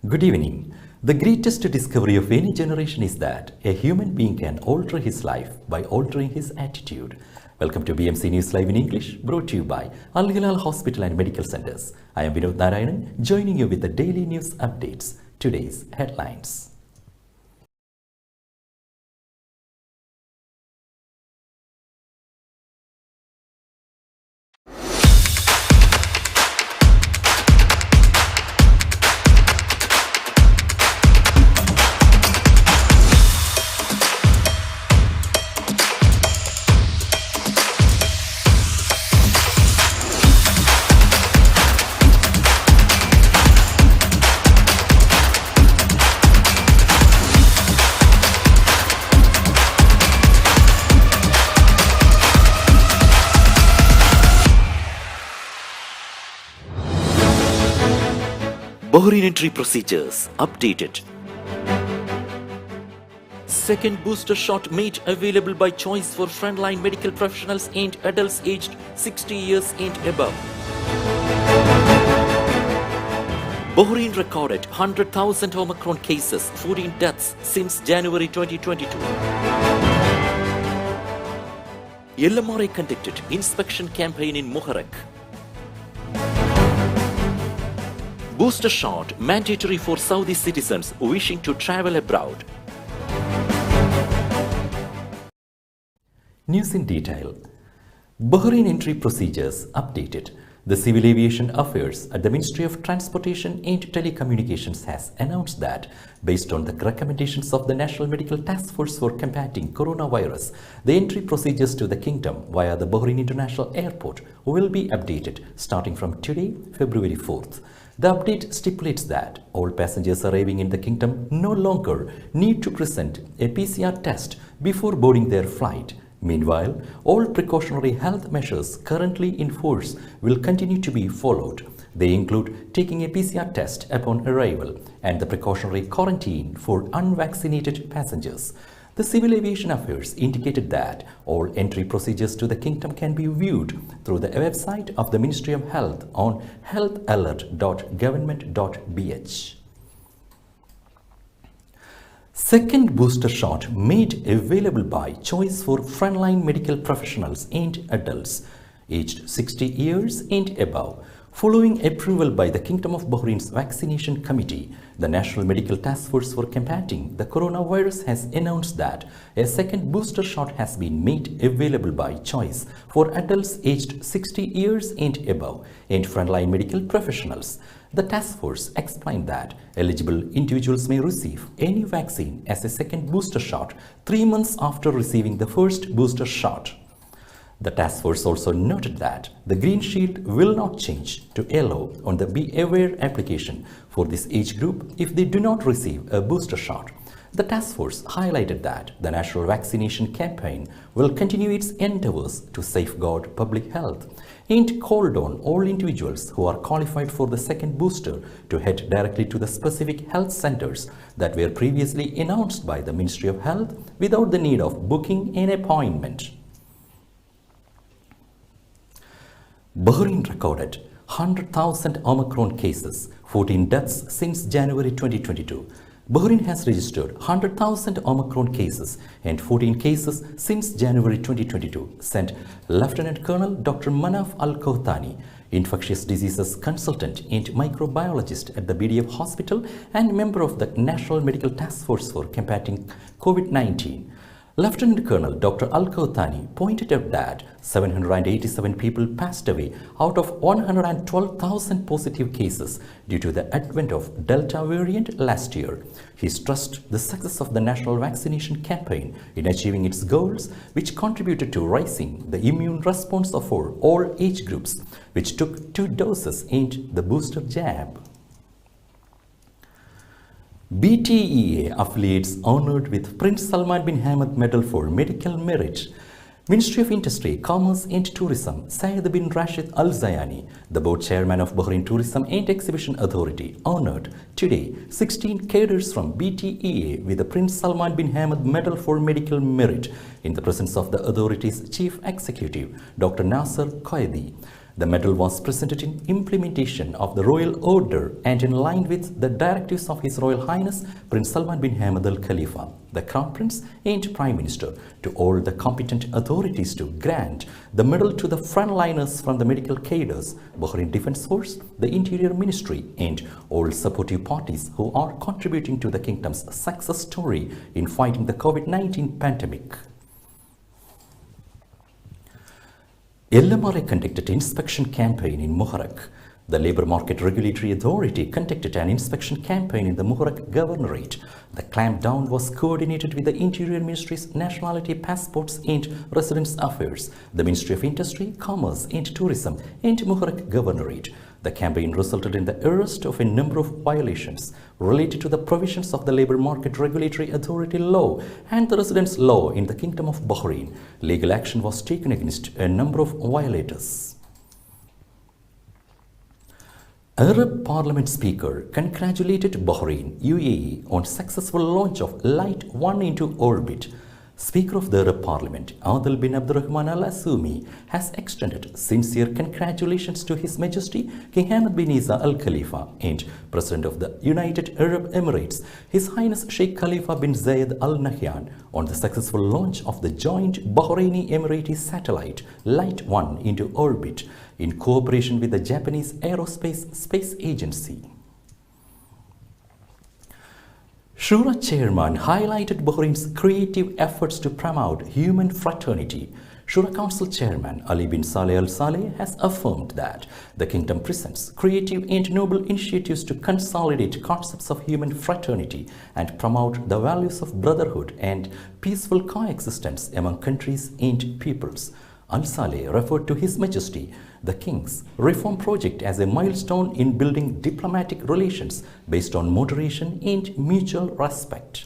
Good evening. The greatest discovery of any generation is that a human being can alter his life by altering his attitude. Welcome to BMC News Live in English, brought to you by Al Hilal Hospital and Medical Centers. I am Vinod Narayanan, joining you with the daily news updates. Today's headlines. Bahrain entry procedures updated. Second booster shot made available by choice for frontline medical professionals and adults aged 60 years and above. Bahrain recorded 100,000 Omicron cases, 14 deaths since January 2022. LMRA conducted inspection campaign in Muharraq. Booster shot mandatory for Saudi citizens wishing to travel abroad. News in detail. Bahrain entry procedures updated. The Civil Aviation Affairs at the Ministry of Transportation and Telecommunications has announced that, based on the recommendations of the National Medical Task Force for combating coronavirus, the entry procedures to the kingdom via the Bahrain International Airport will be updated starting from today, February 4th. The update stipulates that all passengers arriving in the kingdom no longer need to present a PCR test before boarding their flight. Meanwhile, all precautionary health measures currently in force will continue to be followed. They include taking a PCR test upon arrival and the precautionary quarantine for unvaccinated passengers. The Civil Aviation Affairs indicated that all entry procedures to the kingdom can be viewed through the website of the Ministry of Health on healthalert.government.bh. Second booster shot made available by choice for frontline medical professionals and adults aged 60 years and above. Following approval by the Kingdom of Bahrain's Vaccination Committee, the National Medical Task Force for combating the coronavirus has announced that a second booster shot has been made available by choice for adults aged 60 years and above and frontline medical professionals. The task force explained that eligible individuals may receive any vaccine as a second booster shot 3 months after receiving the first booster shot. The task force also noted that the green shield will not change to yellow on the Be Aware application for this age group if they do not receive a booster shot. The task force highlighted that the national vaccination campaign will continue its endeavors to safeguard public health and called on all individuals who are qualified for the second booster to head directly to the specific health centers that were previously announced by the Ministry of Health without the need of booking an appointment. Bahrain recorded 100,000 Omicron cases, 14 deaths since January 2022. Bahrain has registered 100,000 Omicron cases and 14 cases since January 2022, said Lieutenant Colonel Dr. Manaf Al-Kohtani, infectious diseases consultant and microbiologist at the BDF Hospital and member of the National Medical Task Force for combating COVID-19. Lieutenant Colonel Dr. Al-Kohtani pointed out that 787 people passed away out of 112,000 positive cases due to the advent of Delta variant last year. He stressed the success of the national vaccination campaign in achieving its goals, which contributed to raising the immune response of all age groups, which took 2 doses and the booster jab. BTEA affiliates honored with Prince Salman bin Hamad Medal for Medical Merit. Ministry of Industry, Commerce and Tourism, Syed bin Rashid Al Zayani, the board chairman of Bahrain Tourism and Exhibition Authority, honored today 16 cadres from BTEA with the Prince Salman bin Hamad Medal for Medical Merit in the presence of the authority's chief executive, Dr. Nasser Qaidi. The medal was presented in implementation of the royal order and in line with the directives of His Royal Highness Prince Salman bin Hamad Al Khalifa, the Crown Prince and Prime Minister, to all the competent authorities to grant the medal to the frontliners from the medical cadres, Bahrain Defence Force, the Interior Ministry, and all supportive parties who are contributing to the kingdom's success story in fighting the COVID-19 pandemic. LMRA conducted an inspection campaign in Muharraq. The Labour Market Regulatory Authority conducted an inspection campaign in the Muharraq Governorate. The clampdown was coordinated with the Interior Ministry's Nationality, Passports and Residence Affairs, the Ministry of Industry, Commerce and Tourism, and Muharraq Governorate. The campaign resulted in the arrest of a number of violations related to the provisions of the Labour Market Regulatory Authority law and the residence law in the Kingdom of Bahrain. Legal action was taken against a number of violators. Arab Parliament Speaker congratulated Bahrain, UAE on successful launch of Light 1 into orbit. Speaker of the Arab Parliament, Adil bin Abdurrahman Al Asumi, has extended sincere congratulations to His Majesty King Hamad bin Isa Al Khalifa and President of the United Arab Emirates, His Highness Sheikh Khalifa bin Zayed Al Nahyan, on the successful launch of the joint Bahraini Emirati satellite Light 1 into orbit in cooperation with the Japanese Aerospace Space Agency. Shura Chairman highlighted Bahrain's creative efforts to promote human fraternity. Shura Council Chairman Ali bin Saleh Al Saleh has affirmed that the kingdom presents creative and noble initiatives to consolidate concepts of human fraternity and promote the values of brotherhood and peaceful coexistence among countries and peoples. Al Saleh referred to His Majesty the King's reform project as a milestone in building diplomatic relations based on moderation and mutual respect.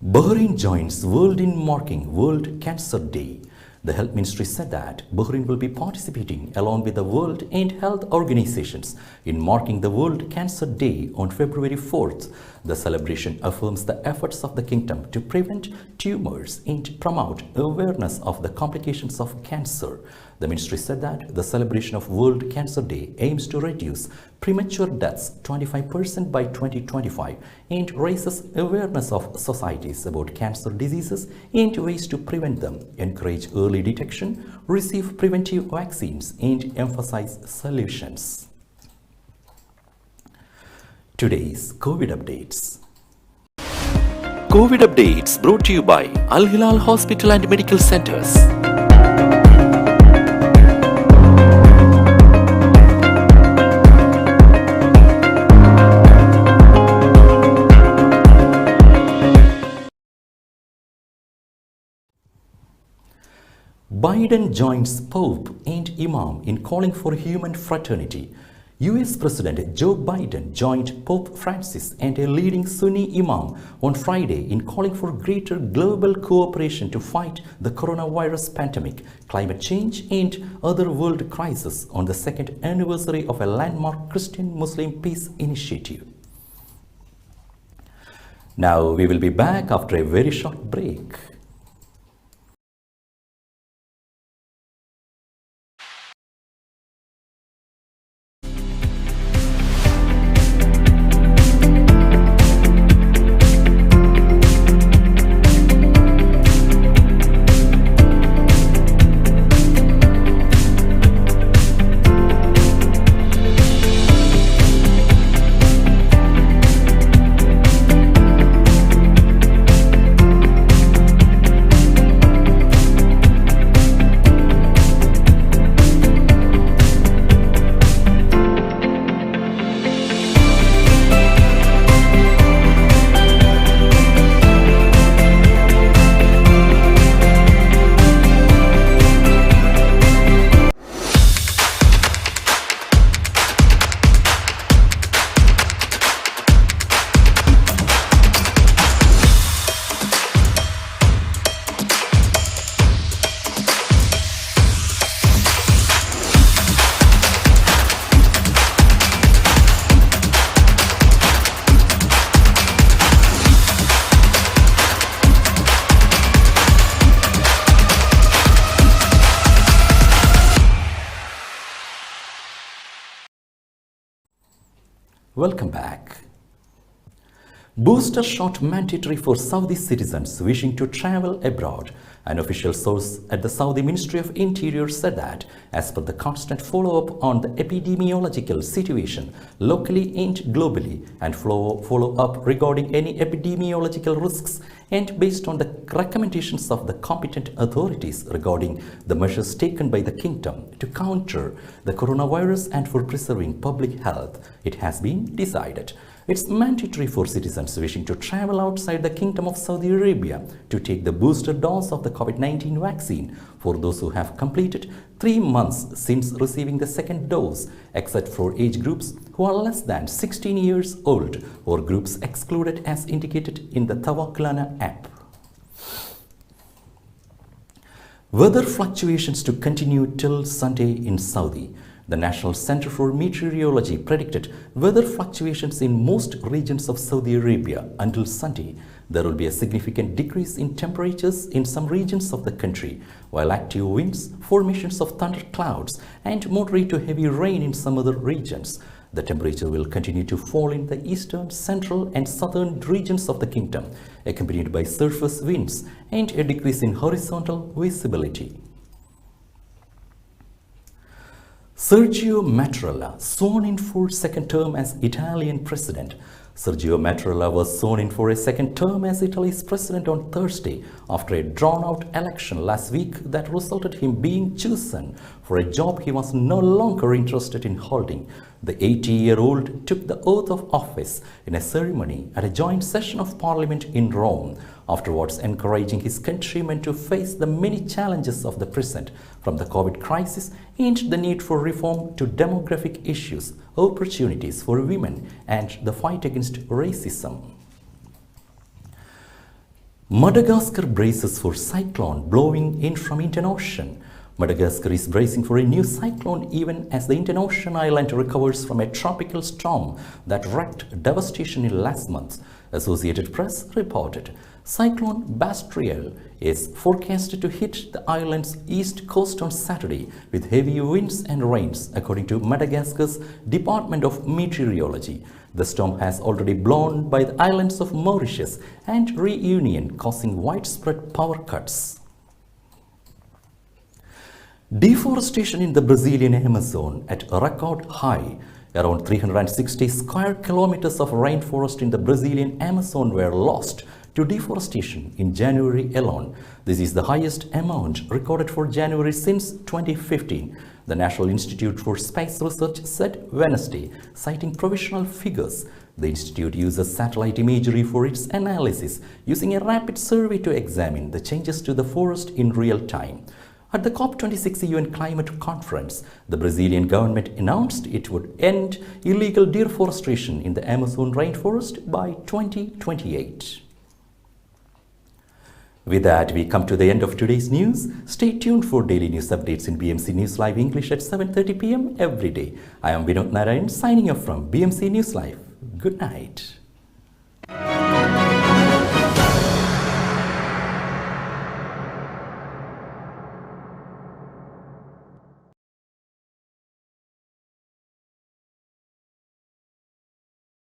Bahrain joins world in marking World Cancer Day. The Health Ministry said that Bahrain will be participating along with the World and Health Organizations in marking the World Cancer Day on February 4th. The celebration affirms the efforts of the kingdom to prevent tumors and promote awareness of the complications of cancer. The ministry said that the celebration of World Cancer Day aims to reduce premature deaths 25% by 2025 and raises awareness of societies about cancer diseases and ways to prevent them, encourage early detection, receive preventive vaccines, and emphasize solutions. Today's COVID updates. COVID updates brought to you by Al Hilal Hospital and Medical Centers. Biden joins Pope and Imam in calling for human fraternity. US President Joe Biden joined Pope Francis and a leading Sunni Imam on Friday in calling for greater global cooperation to fight the coronavirus pandemic, climate change, and other world crises on the second anniversary of a landmark Christian-Muslim peace initiative. Now we will be back after a very short break. Welcome back. Booster shot mandatory for Saudi citizens wishing to travel abroad. An official source at the Saudi Ministry of Interior said that, as per the constant follow-up on the epidemiological situation locally and globally, and follow-up regarding any epidemiological risks, and based on the recommendations of the competent authorities regarding the measures taken by the kingdom to counter the coronavirus and for preserving public health, it has been decided it's mandatory for citizens wishing to travel outside the Kingdom of Saudi Arabia to take the booster dose of the COVID-19 vaccine for those who have completed 3 months since receiving the second dose, except for age groups who are less than 16 years old or groups excluded as indicated in the Tawakkalna app. Weather fluctuations to continue till Sunday in Saudi. The National Center for Meteorology predicted weather fluctuations in most regions of Saudi Arabia until Sunday. There will be a significant decrease in temperatures in some regions of the country, while active winds, formations of thunderclouds, and moderate to heavy rain in some other regions. The temperature will continue to fall in the eastern, central, and southern regions of the kingdom, accompanied by surface winds and a decrease in horizontal visibility. Sergio Mattarella sworn in for second term as Italian president. Sergio Mattarella was sworn in for a second term as Italy's president on Thursday after a drawn-out election last week that resulted in him being chosen for a job he was no longer interested in holding. The 80-year-old took the oath of office in a ceremony at a joint session of parliament in Rome, afterwards encouraging his countrymen to face the many challenges of the present, from the COVID crisis and the need for reform to demographic issues, opportunities for women, and the fight against racism. Madagascar braces for cyclone blowing in from Indian Ocean. Madagascar is bracing for a new cyclone even as the Indian Ocean island recovers from a tropical storm that wreaked devastation in last month, Associated Press reported. Cyclone Bastriel is forecasted to hit the island's east coast on Saturday with heavy winds and rains, according to Madagascar's Department of Meteorology. The storm has already blown by the islands of Mauritius and Reunion, causing widespread power cuts. Deforestation in the Brazilian Amazon at a record high. Around 360 square kilometers of rainforest in the Brazilian Amazon were lost to deforestation in January alone. This is the highest amount recorded for January since 2015, the National Institute for Space Research said Wednesday, citing provisional figures. The institute uses satellite imagery for its analysis, using a rapid survey to examine the changes to the forest in real time. At the COP26 UN Climate Conference, the Brazilian government announced it would end illegal deforestation in the Amazon rainforest by 2028. With that, we come to the end of today's news. Stay tuned for daily news updates in BMC News Live English at 7:30 p.m. every day. I am Vinod Narayan signing off from BMC News Live. Good night.